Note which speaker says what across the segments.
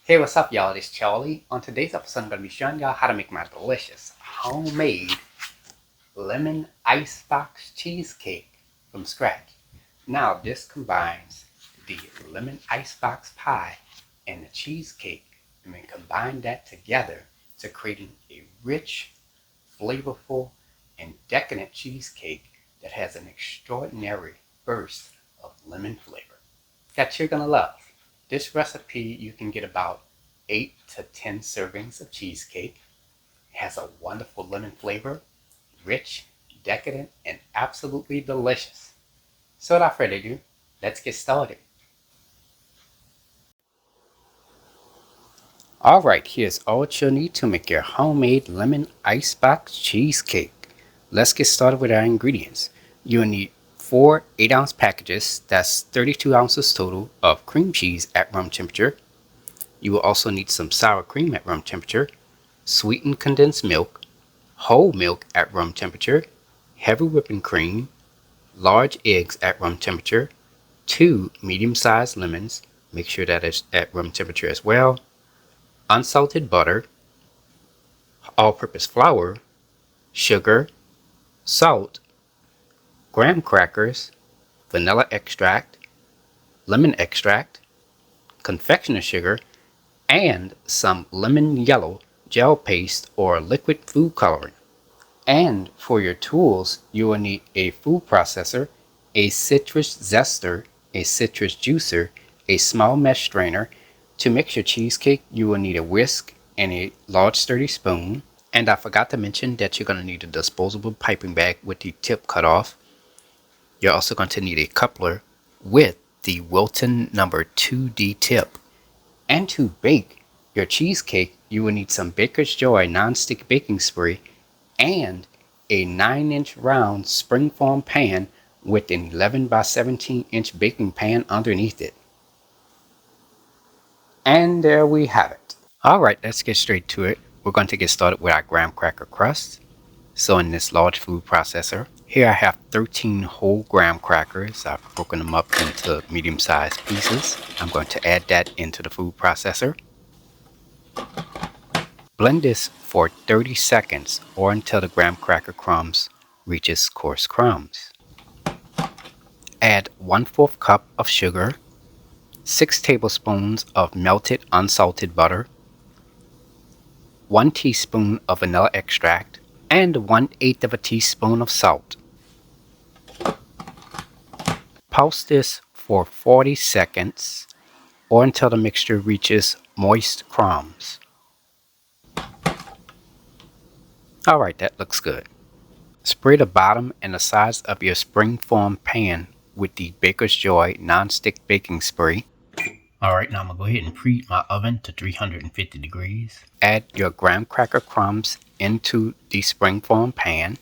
Speaker 1: Hey, what's up, y'all? It's Charlie. On today's episode, I'm going to be showing y'all how to make my delicious homemade lemon ice box cheesecake from scratch. Now, this combines the lemon ice box pie and the cheesecake, and then combine that together to creating a rich, flavorful, and decadent cheesecake that has an extraordinary burst of lemon flavor that you're going to love. This recipe, you can get about 8 to 10 servings of cheesecake. It has a wonderful lemon flavor, rich, decadent, and absolutely delicious. So without further ado, let's get started. Alright, here's all you'll need to make your homemade lemon icebox cheesecake. Let's get started with our ingredients. You'll need 4 8-ounce packages, that's 32 ounces total, of cream cheese at room temperature. You will also need some sour cream at room temperature, sweetened condensed milk, whole milk at room temperature, heavy whipping cream, large eggs at room temperature, 2 medium-sized lemons, make sure that is at room temperature as well, unsalted butter, all-purpose flour, sugar, salt, graham crackers, vanilla extract, lemon extract, confectioner sugar, and some lemon yellow gel paste or liquid food coloring. And for your tools, you will need a food processor, a citrus zester, a citrus juicer, a small mesh strainer. To mix your cheesecake, you will need a whisk and a large sturdy spoon. And I forgot to mention that you're going to need a disposable piping bag with the tip cut off. You're also going to need a coupler with the Wilton number 2D tip. And to bake your cheesecake, you will need some Baker's Joy non-stick baking spray and a 9-inch round springform pan with an 11 by 17-inch baking pan underneath it. And there we have it. Alright, let's get straight to it. We're going to get started with our graham cracker crust. So in this large food processor, here I have 13 whole graham crackers. I've broken them up into medium-sized pieces. I'm going to add that into the food processor. Blend this for 30 seconds or until the graham cracker crumbs reaches coarse crumbs. Add 1/4 cup of sugar, 6 tablespoons of melted unsalted butter, 1 teaspoon of vanilla extract, and 1/8 of a teaspoon of salt. Pulse this for 40 seconds or until the mixture reaches moist crumbs. Alright, that looks good. Spray the bottom and the sides of your springform pan with the Baker's Joy non-stick baking spray. Alright, now I'm going to go ahead and preheat my oven to 350 degrees. Add your graham cracker crumbs into the springform pan.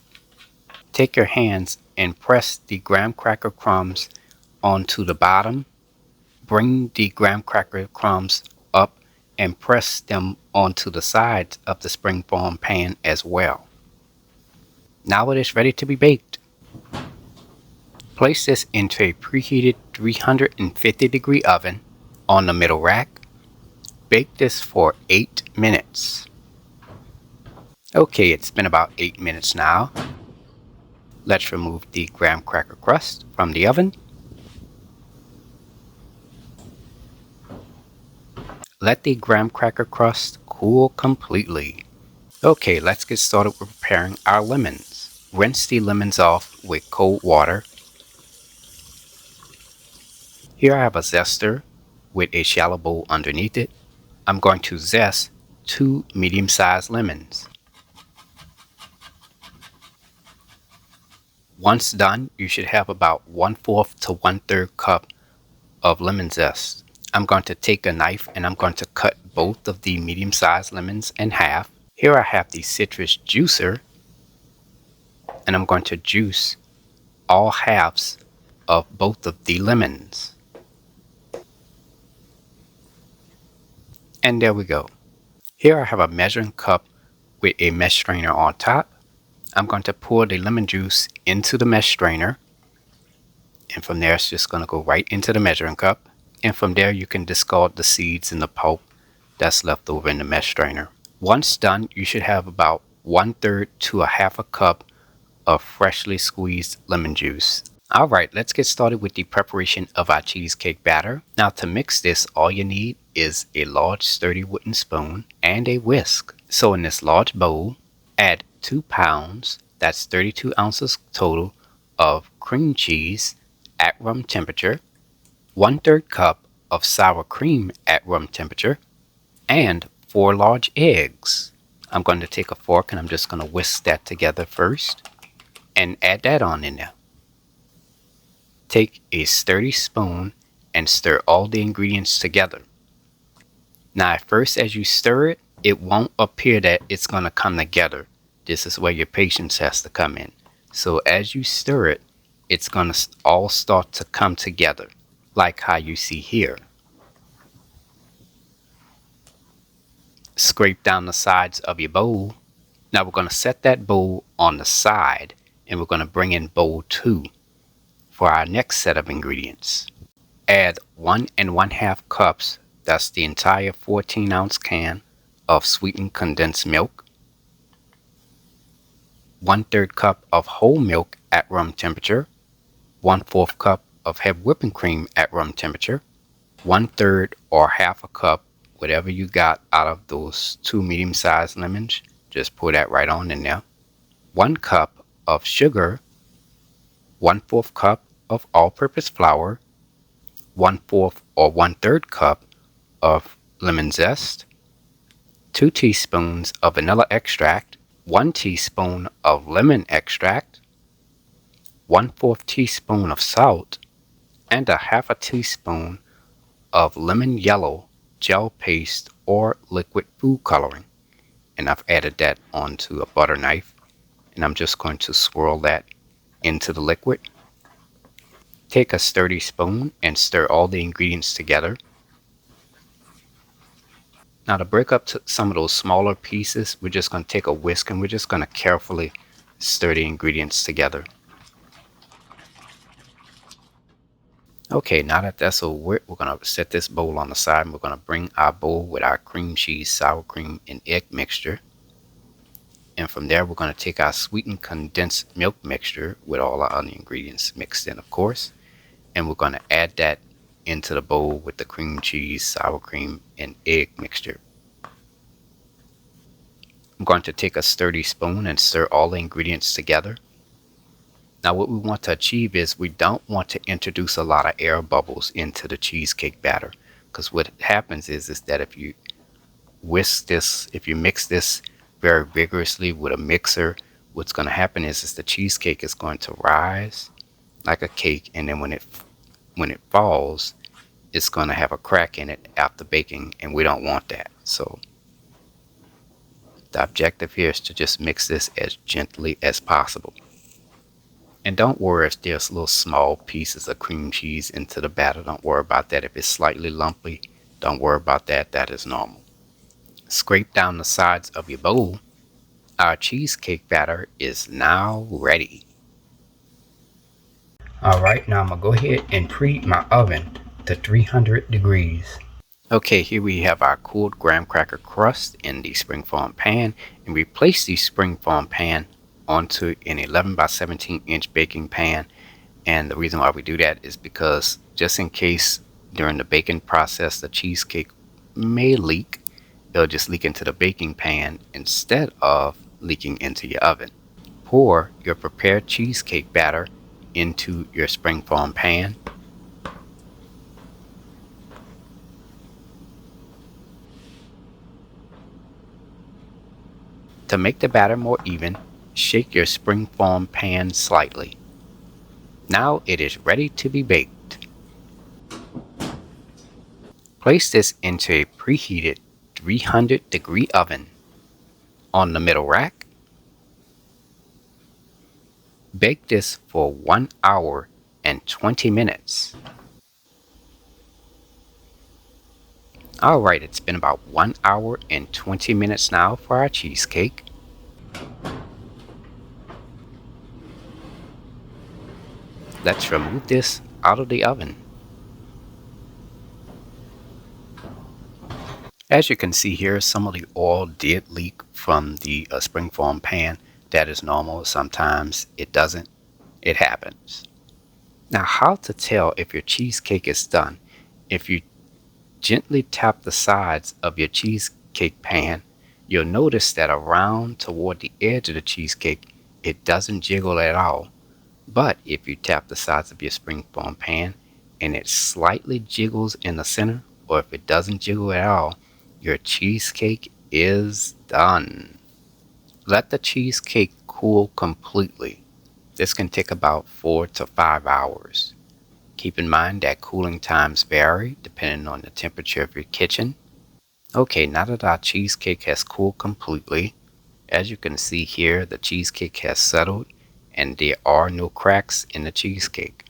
Speaker 1: Take your hands and press the graham cracker crumbs onto the bottom. Bring the graham cracker crumbs up and press them onto the sides of the springform pan as well. Now it is ready to be baked. Place this into a preheated 350 degree oven on the middle rack. Bake this for 8 minutes. Okay, it's been about 8 minutes now. Let's remove the graham cracker crust from the oven. Let the graham cracker crust cool completely. Okay, let's get started with preparing our lemons. Rinse the lemons off with cold water. Here I have a zester with a shallow bowl underneath it. I'm going to zest 2 medium-sized lemons. Once done, you should have about 1/4 to 1/3 cup of lemon zest. I'm going to take a knife and I'm going to cut both of the medium-sized lemons in half. Here I have the citrus juicer, and I'm going to juice all halves of both of the lemons. And there we go. Here I have a measuring cup with a mesh strainer on top. I'm going to pour the lemon juice into the mesh strainer, and from there it's just going to go right into the measuring cup. And from there you can discard the seeds and the pulp that's left over in the mesh strainer. Once done, you should have about 1/3 to a half a cup of freshly squeezed lemon juice. Alright, let's get started with the preparation of our cheesecake batter. Now to mix this, all you need is a large sturdy wooden spoon and a whisk. So in this large bowl, add 2 pounds, that's 32 ounces total, of cream cheese at room temperature, 1/3 cup of sour cream at room temperature, and 4 large eggs. I'm going to take a fork and I'm just going to whisk that together first and add that on in there. Take a sturdy spoon and stir all the ingredients together. Now at first as you stir it, it won't appear that it's going to come together. This is where your patience has to come in. So as you stir it, it's going to all start to come together, like how you see here. Scrape down the sides of your bowl. Now we're going to set that bowl on the side and we're going to bring in bowl 2 for our next set of ingredients. Add 1 1/2 cups, that's the entire 14-ounce can of sweetened condensed milk, 1/3 cup of whole milk at room temperature, 1/4 cup of heavy whipping cream at room temperature, 1/3 or half a cup, whatever you got out of those 2 medium-sized lemons, just pour that right on in there, 1 cup of sugar, 1/4 cup of all-purpose flour, 1/4 or 1/3 cup of lemon zest, 2 teaspoons of vanilla extract, 1 teaspoon of lemon extract, 1/4 teaspoon of salt, and a half a teaspoon of lemon yellow gel paste or liquid food coloring. And I've added that onto a butter knife, and I'm just going to swirl that into the liquid. Take a sturdy spoon and stir all the ingredients together. Now to break up some of those smaller pieces, we're just going to take a whisk and we're just going to carefully stir the ingredients together. Okay, now that that's over, we're going to set this bowl on the side and we're going to bring our bowl with our cream cheese, sour cream, and egg mixture. And from there, we're going to take our sweetened condensed milk mixture with all our other ingredients mixed in, of course. And we're going to add that into the bowl with the cream cheese, sour cream, and egg mixture. I'm going to take a sturdy spoon and stir all the ingredients together. Now what we want to achieve is we don't want to introduce a lot of air bubbles into the cheesecake batter, because what happens is that if you mix this very vigorously with a mixer, what's going to happen is the cheesecake is going to rise like a cake, and then when it falls, it's going to have a crack in it after baking, and we don't want that. So the objective here is to just mix this as gently as possible. And don't worry if there's little small pieces of cream cheese into the batter. Don't worry about that. If it's slightly lumpy, don't worry about that. That is normal. Scrape down the sides of your bowl. Our cheesecake batter is now ready. Alright, now I'm going to go ahead and preheat my oven to 300 degrees. Okay, here we have our cooled graham cracker crust in the springform pan, and we place the springform pan onto an 11 by 17 inch baking pan. And the reason why we do that is because just in case during the baking process the cheesecake may leak, it'll just leak into the baking pan instead of leaking into your oven. Pour your prepared cheesecake batter into your springform pan. To make the batter more even, shake your springform pan slightly. Now it is ready to be baked. Place this into a preheated 300-degree oven. On the middle rack, bake this for 1 hour and 20 minutes. Alright, it's been about 1 hour and 20 minutes now for our cheesecake. Let's remove this out of the oven. As you can see here, some of the oil did leak from the springform pan. That is normal. Sometimes it doesn't. It happens. Now, how to tell if your cheesecake is done? If you gently tap the sides of your cheesecake pan, you'll notice that around toward the edge of the cheesecake, it doesn't jiggle at all. But if you tap the sides of your springform pan and it slightly jiggles in the center, or if it doesn't jiggle at all, your cheesecake is done. Let the cheesecake cool completely. This can take about 4 to 5 hours. Keep in mind that cooling times vary depending on the temperature of your kitchen. Okay, now that our cheesecake has cooled completely, as you can see here, the cheesecake has settled and there are no cracks in the cheesecake.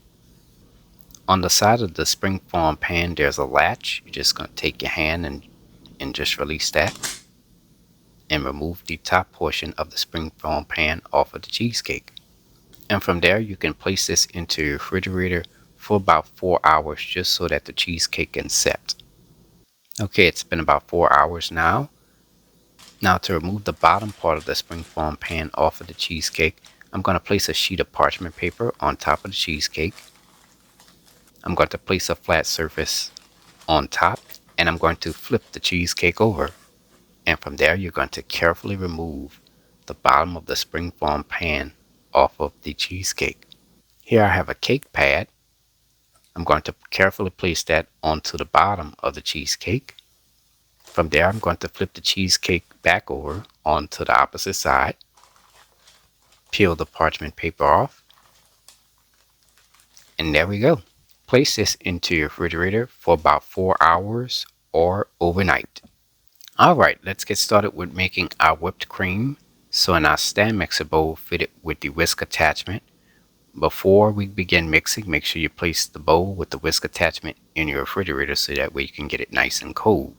Speaker 1: On the side of the springform pan, there's a latch. You're just going to take your hand and just release that and remove the top portion of the springform pan off of the cheesecake. And from there, you can place this into your refrigerator for about 4 hours just so that the cheesecake can set. Okay, it's been about 4 hours now. Now to remove the bottom part of the springform pan off of the cheesecake, I'm going to place a sheet of parchment paper on top of the cheesecake. I'm going to place a flat surface on top and I'm going to flip the cheesecake over. And from there, you're going to carefully remove the bottom of the springform pan off of the cheesecake. Here I have a cake pad. I'm going to carefully place that onto the bottom of the cheesecake. From there, I'm going to flip the cheesecake back over onto the opposite side. Peel the parchment paper off. And there we go. Place this into your refrigerator for about 4 hours or overnight. Alright, let's get started with making our whipped cream. So in our stand mixer bowl fitted with the whisk attachment, before we begin mixing, make sure you place the bowl with the whisk attachment in your refrigerator so that way you can get it nice and cold.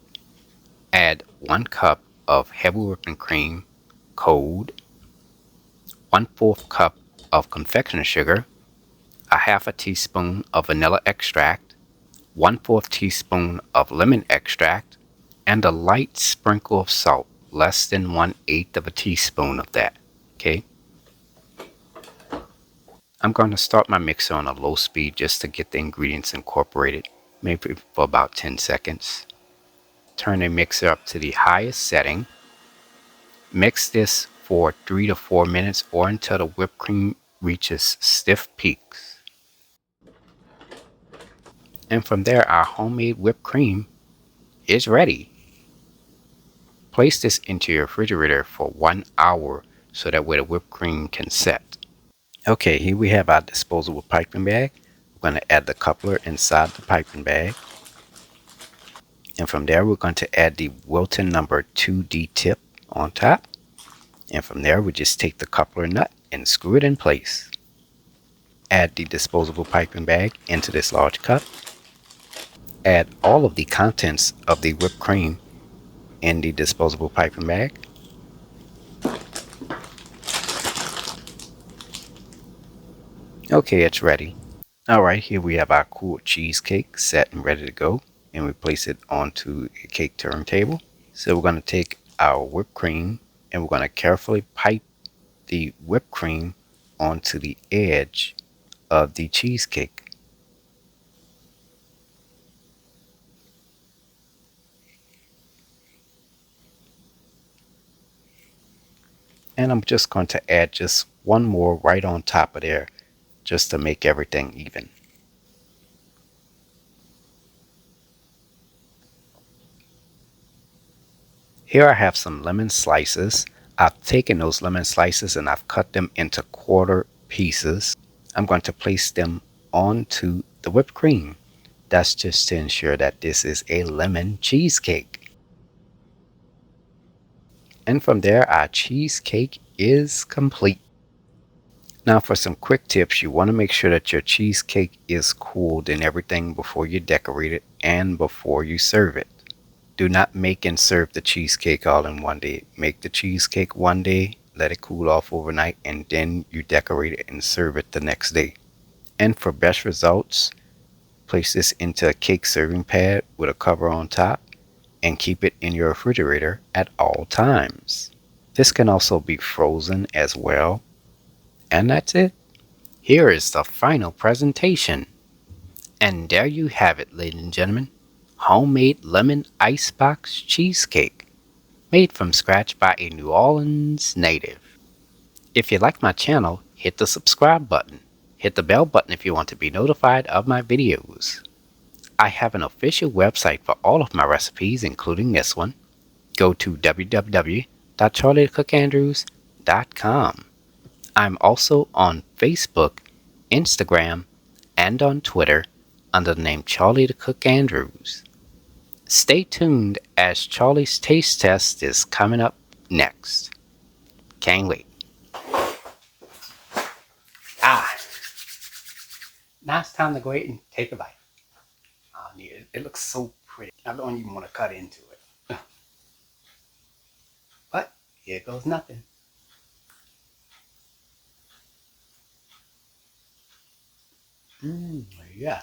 Speaker 1: Add 1 cup of heavy whipping cream, cold, 1/4 cup of confectioner sugar, a half a teaspoon of vanilla extract, 1/4 teaspoon of lemon extract, and a light sprinkle of salt, less than 1/8 of a teaspoon of that. Okay. I'm going to start my mixer on a low speed just to get the ingredients incorporated, maybe for about 10 seconds. Turn the mixer up to the highest setting. Mix this for 3 to 4 minutes or until the whipped cream reaches stiff peaks. And from there, our homemade whipped cream is ready. Place this into your refrigerator for 1 hour so that way the whipped cream can set. Okay, here we have our disposable piping bag. We're going to add the coupler inside the piping bag. And from there, we're going to add the Wilton number 2D tip on top. And from there, we just take the coupler nut and screw it in place. Add the disposable piping bag into this large cup. Add all of the contents of the whipped cream in the disposable piping bag. Okay, it's ready. Alright, here we have our cool cheesecake set and ready to go. And we place it onto a cake turntable. So we're going to take our whipped cream and we're going to carefully pipe the whipped cream onto the edge of the cheesecake. And I'm just going to add just one more right on top of there just to make everything even. Here I have some lemon slices. I've taken those lemon slices and I've cut them into quarter pieces. I'm going to place them onto the whipped cream. That's just to ensure that this is a lemon cheesecake. And from there, our cheesecake is complete. Now for some quick tips, you want to make sure that your cheesecake is cooled and everything before you decorate it and before you serve it. Do not make and serve the cheesecake all in one day. Make the cheesecake one day, let it cool off overnight, and then you decorate it and serve it the next day. And for best results, place this into a cake serving pad with a cover on top and keep it in your refrigerator at all times. This can also be frozen as well. And that's it. Here is the final presentation. And there you have it, ladies and gentlemen. Homemade lemon icebox cheesecake, made from scratch by a New Orleans native. If you like my channel, hit the subscribe button. Hit the bell button if you want to be notified of my videos. I have an official website for all of my recipes, including this one. Go to www.charliethecookandrews.com. I'm also on Facebook, Instagram, and on Twitter under the name Charlie the Cook Andrews. Stay tuned as Charlie's Taste Test is coming up next. Can't wait. Now it's time to go ahead and take a bite. It looks so pretty. I don't even want to cut into it. But here goes nothing. Yeah.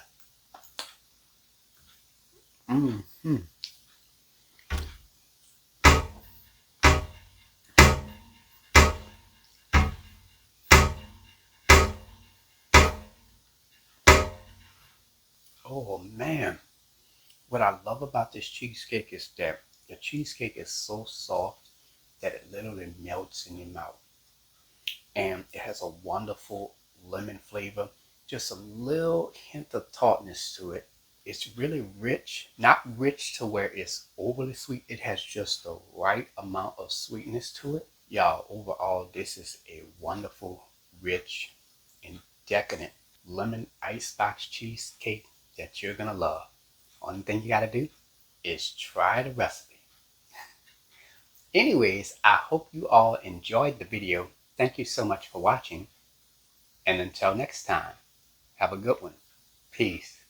Speaker 1: Oh man. What I love about this cheesecake is that the cheesecake is so soft that it literally melts in your mouth. And it has a wonderful lemon flavor, just a little hint of tartness to it. It's really rich, not rich to where it's overly sweet. It has just the right amount of sweetness to it. Y'all, overall, this is a wonderful, rich, and decadent lemon icebox cheesecake that you're gonna love. Only thing you gotta do is try the recipe. Anyways, I hope you all enjoyed the video. Thank you so much for watching. And until next time, have a good one. Peace.